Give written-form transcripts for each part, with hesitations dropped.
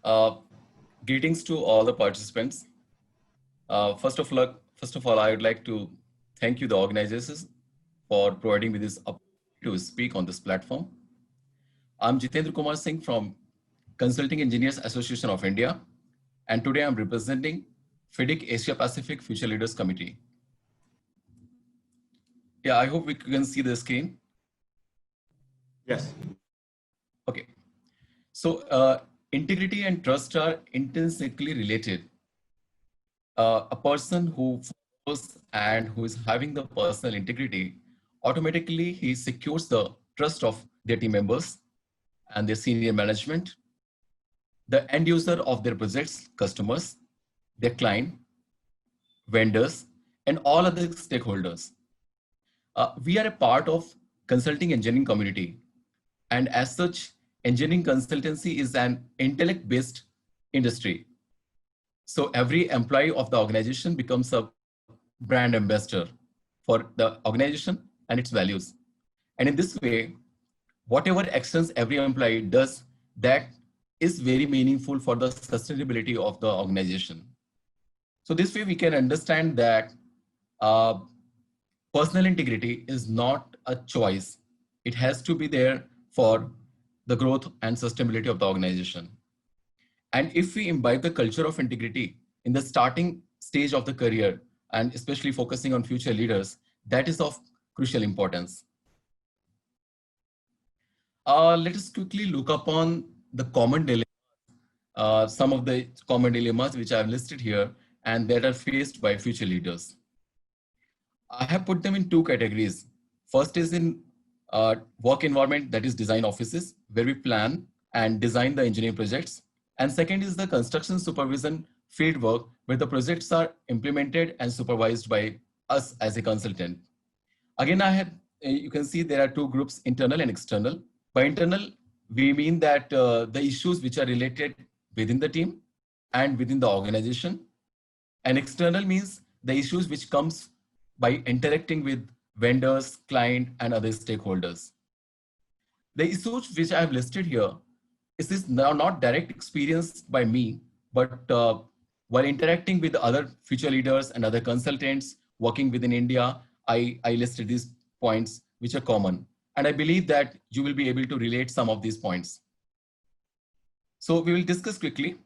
Uh, Greetings to all the participants. First of all, I would like to thank you, the organizers, for providing me this opportunity to speak on this platform. I'm Jitendra Kumar Singh from Consulting Engineers Association of India, and today I'm representing FIDIC Asia Pacific Future Leaders Committee. Yeah, I hope we can see the screen. Yes. Okay. So integrity and trust are intrinsically related. A person who follows and who is having the personal integrity, automatically he secures the trust of their team members and their senior management, the end user of their projects, customers, their client, vendors, and all other stakeholders. We are a part of consulting engineering community, and as such, engineering consultancy is an intellect-based industry. So every employee of the organization becomes a brand ambassador for the organization and its values. And in this way, whatever actions every employee does, that is very meaningful for the sustainability of the organization. So this way we can understand that uh, personal integrity is not a choice. It has to be there for the growth and sustainability of the organization. And if we imbibe the culture of integrity in the starting stage of the career, and especially focusing on future leaders, that is of crucial importance. Let us quickly look upon the common dilemmas, some of the common dilemmas which I have listed here and that are faced by future leaders. I have put them in two categories. First is in work environment, that is design offices, where we plan and design the engineering projects. And second is the construction supervision field work, where the projects are implemented and supervised by us as a consultant. Again, you can see there are two groups, internal and external. By internal, we mean that the issues which are related within the team and within the organization. And external means the issues which comes by interacting with vendors, client, and other stakeholders. The issues which I have listed here is now not direct experience by me, but while interacting with other future leaders and other consultants working within India, I listed these points which are common. And I believe that you will be able to relate some of these points. So we will discuss quickly.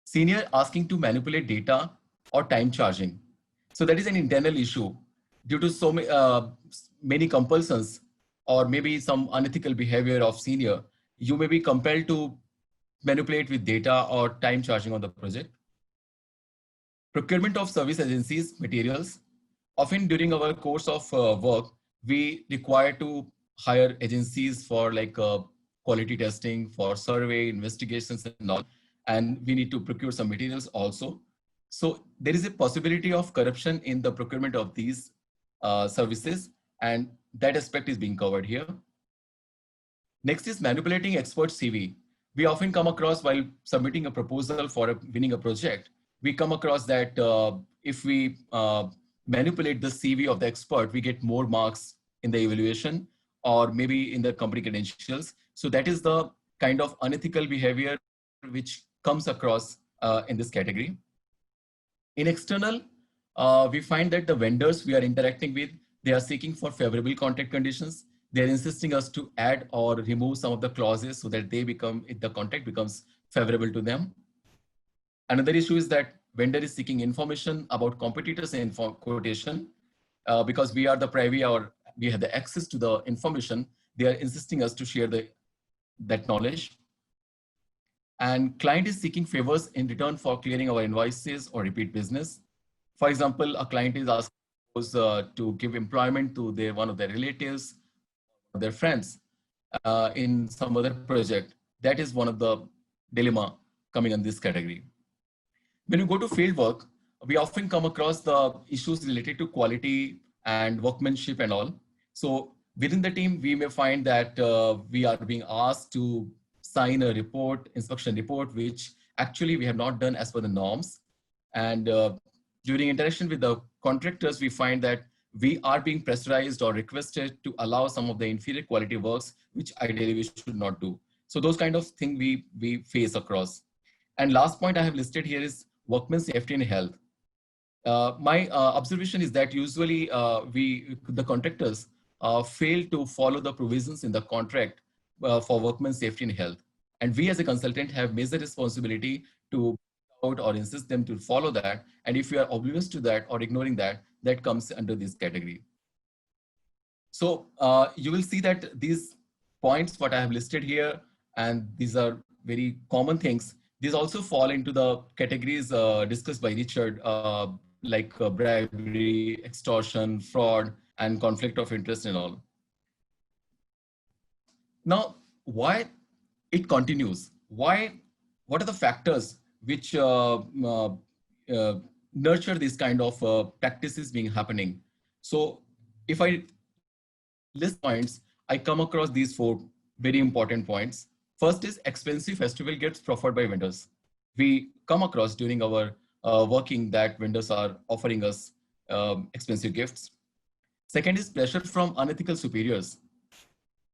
Senior asking to manipulate data or time charging. So that is an internal issue due to so many compulsions or maybe some unethical behavior of senior. You may be compelled to manipulate with data or time charging on the project. Procurement of service agencies materials. Often during our course of work, we require to hire agencies for like quality testing, for survey, investigations and all. And we need to procure some materials also. So there is a possibility of corruption in the procurement of these services, and that aspect is being covered here. Next is manipulating expert CV. We often come across while submitting a proposal for winning a project, we come across that if we manipulate the CV of the expert, we get more marks in the evaluation or maybe in the company credentials. So that is the kind of unethical behavior which comes across in this category. In external, we find that the vendors we are interacting with, they are seeking for favorable contract conditions. They're insisting us to add or remove some of the clauses so that the contract becomes favorable to them. Another issue is that vendor is seeking information about competitors in quotation because we are the privy or we have the access to the information. They are insisting us to share that knowledge. And client is seeking favors in return for clearing our invoices or repeat business. For example, a client is asking us to give employment to one of their relatives, or their friends in some other project. That is one of the dilemma coming in this category. When we go to field work, we often come across the issues related to quality and workmanship and all. So within the team, we may find that we are being asked to sign a report, inspection report, which actually we have not done as per the norms. And during interaction with the contractors, we find that we are being pressurized or requested to allow some of the inferior quality works, which ideally we should not do. So those kind of things we face across. And last point I have listed here is workman's safety and health. My observation is that usually the contractors fail to follow the provisions in the contract for workmen's safety and health. And we as a consultant have major responsibility to out or insist them to follow that. And if you are oblivious to that or ignoring that, that comes under this category. So you will see that these points, what I have listed here, and these are very common things. These also fall into the categories discussed by Richard, like bribery, extortion, fraud, and conflict of interest and all. Now, why it continues? What are the factors which nurture this kind of practices being happening? So if I list points, I come across these 4 very important points. First is expensive festival gifts proffered by vendors. We come across during our working that vendors are offering us expensive gifts. Second is pressure from unethical superiors.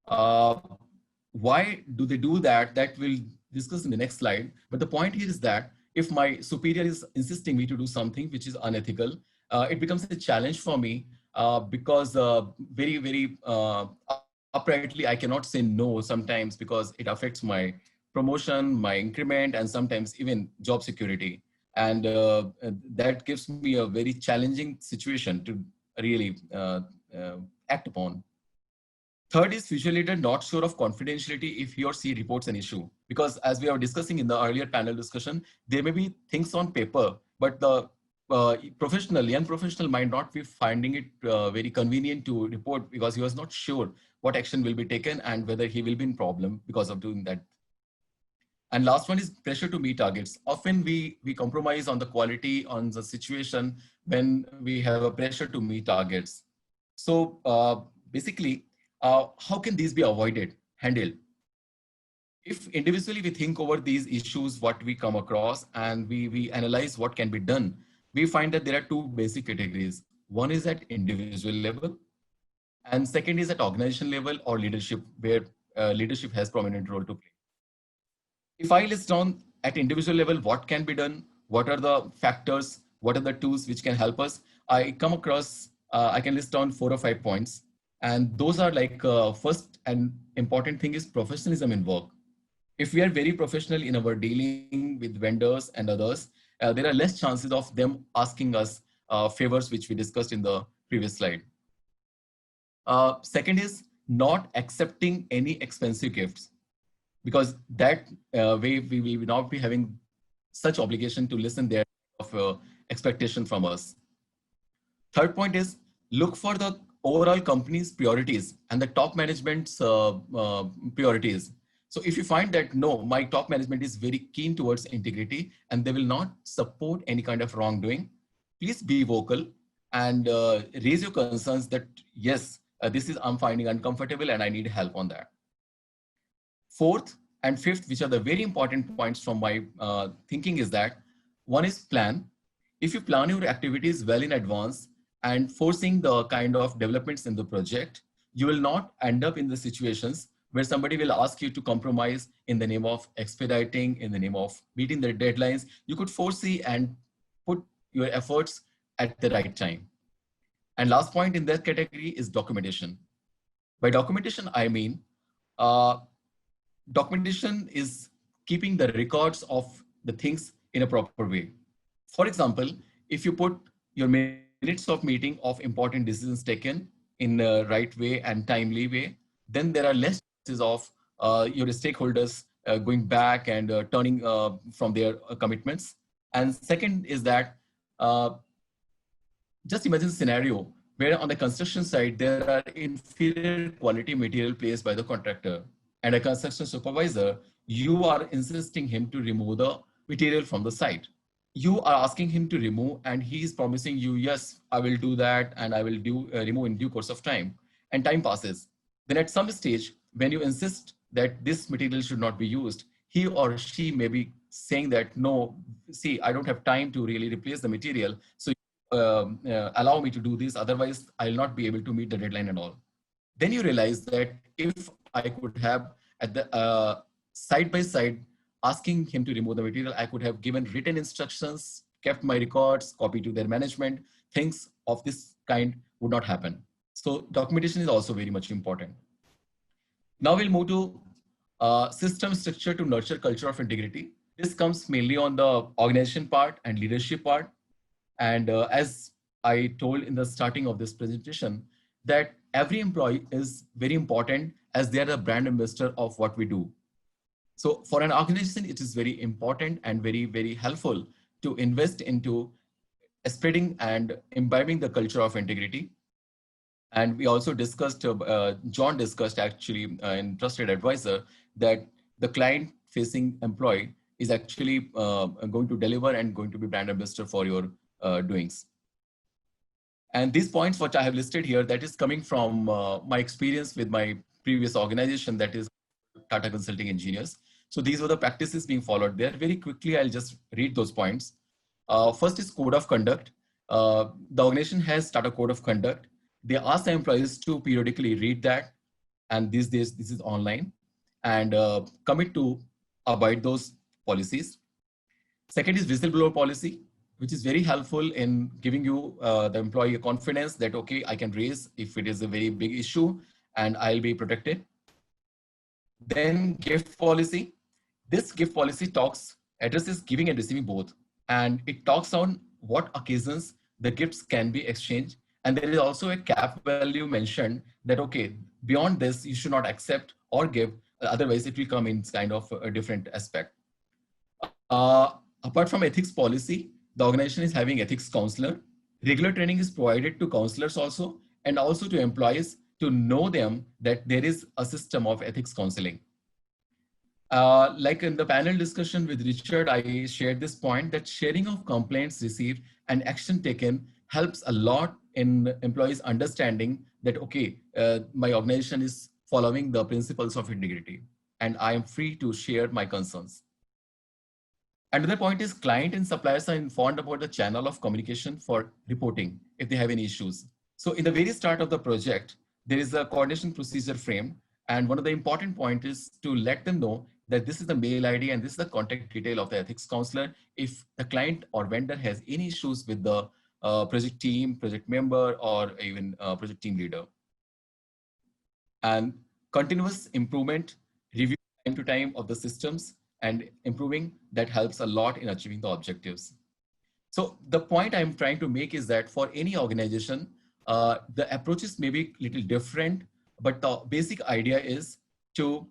Why do they do that? That we'll discuss in the next slide. But the point here is that if my superior is insisting me to do something which is unethical, it becomes a challenge for me because very uprightly, I cannot say no sometimes because it affects my promotion, my increment, and sometimes even job security. And that gives me a very challenging situation to really act upon. Third is future leader not sure of confidentiality if he or she reports an issue. Because as we were discussing in the earlier panel discussion, there may be things on paper, but the young professional might not be finding it very convenient to report because he was not sure what action will be taken and whether he will be in problem because of doing that. And last one is pressure to meet targets. Often we compromise on the quality, on the situation when we have a pressure to meet targets. So basically, how can these be avoided, handled? If individually we think over these issues, what we come across, and we analyze what can be done, we find that there are 2 basic categories. One is at individual level, and second is at organization level or leadership, where leadership has prominent role to play. If I list down at individual level, what can be done, what are the factors, what are the tools which can help us, I come across, I can list down 4 or 5 points. And those are like, first and important thing is professionalism in work. If we are very professional in our dealing with vendors and others, there are less chances of them asking us favors, which we discussed in the previous slide. Second is not accepting any expensive gifts, because that way we will not be having such obligation to listen their expectation from us. Third point is look for the overall company's priorities and the top management's priorities. So if you find that, no, my top management is very keen towards integrity and they will not support any kind of wrongdoing, please be vocal and raise your concerns that, yes, this is I'm finding uncomfortable and I need help on that. Fourth and fifth, which are the very important points from my thinking, is that one is plan. If you plan your activities well in advance and foreseeing the kind of developments in the project, you will not end up in the situations where somebody will ask you to compromise in the name of expediting, in the name of meeting the deadlines. You could foresee and put your efforts at the right time. And last point in that category is documentation. By documentation, I mean, documentation is keeping the records of the things in a proper way. For example, if you put your minutes of meeting of important decisions taken in the right way and timely way, then there are less chances of your stakeholders going back and turning from their commitments. And second is that just imagine a scenario where on the construction side, there are inferior quality material placed by the contractor and a construction supervisor, you are insisting him to remove the material from the site. You are asking him to remove and he is promising you, yes, I will do that and I will remove in due course of time. And time passes. Then at some stage, when you insist that this material should not be used, he or she may be saying that, no, see, I don't have time to really replace the material. So allow me to do this. Otherwise, I'll not be able to meet the deadline and all. Then you realize that if I could have side by side, asking him to remove the material, I could have given written instructions, kept my records, copied to their management. Things of this kind would not happen. So documentation is also very much important. Now we'll move to system structure to nurture culture of integrity. This comes mainly on the organization part and leadership part. And as I told in the starting of this presentation, that every employee is very important as they are the brand ambassador of what we do. So for an organization, it is very important and very, very helpful to invest into spreading and imbibing the culture of integrity. And we also discussed, John discussed actually in Trusted Advisor, that the client facing employee is actually going to deliver and going to be brand ambassador for your doings. And these points which I have listed here, that is coming from my experience with my previous organization, that is Tata Consulting Engineers. So these were the practices being followed there. Very quickly, I'll just read those points. First is code of conduct. The organization has Tata Code of Conduct. They ask the employees to periodically read that. And these days, this is online, and commit to abide those policies. Second is whistleblower policy, which is very helpful in giving you, the employee, a confidence that, okay, I can raise if it is a very big issue and I'll be protected. Then gift policy. This gift policy addresses giving and receiving both. And it talks on what occasions the gifts can be exchanged. And there is also a cap value mentioned that, okay, beyond this, you should not accept or give, otherwise it will come in kind of a different aspect. Apart from ethics policy, the organization is having ethics counselor. Regular training is provided to counselors also, and also to employees to know them that there is a system of ethics counseling. Like in the panel discussion with Richard, I shared this point that sharing of complaints received and action taken helps a lot in employees understanding that, okay, my organization is following the principles of integrity and I am free to share my concerns. Another point is client and suppliers are informed about the channel of communication for reporting if they have any issues. So in the very start of the project, there is a coordination procedure frame. And one of the important points is to let them know that this is the mail ID and this is the contact detail of the ethics counselor. If the client or vendor has any issues with the project team, project member, or even project team leader. And continuous improvement, review time to time of the systems and improving, that helps a lot in achieving the objectives. So the point I'm trying to make is that for any organization, the approaches may be a little different, but the basic idea is to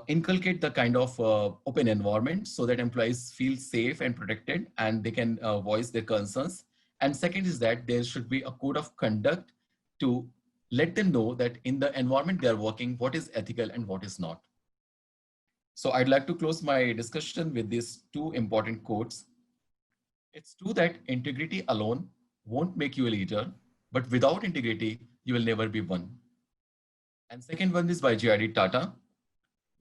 inculcate the kind of open environment so that employees feel safe and protected and they can voice their concerns. And second is that there should be a code of conduct to let them know that in the environment they are working, what is ethical and what is not. So I'd like to close my discussion with these two important quotes. It's true that integrity alone won't make you a leader, but without integrity, you will never be one. And second one is by J.R.D. Tata.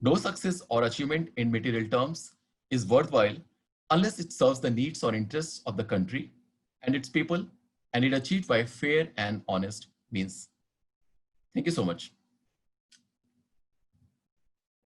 No success or achievement in material terms is worthwhile unless it serves the needs or interests of the country and its people, and it achieved by fair and honest means. Thank you so much.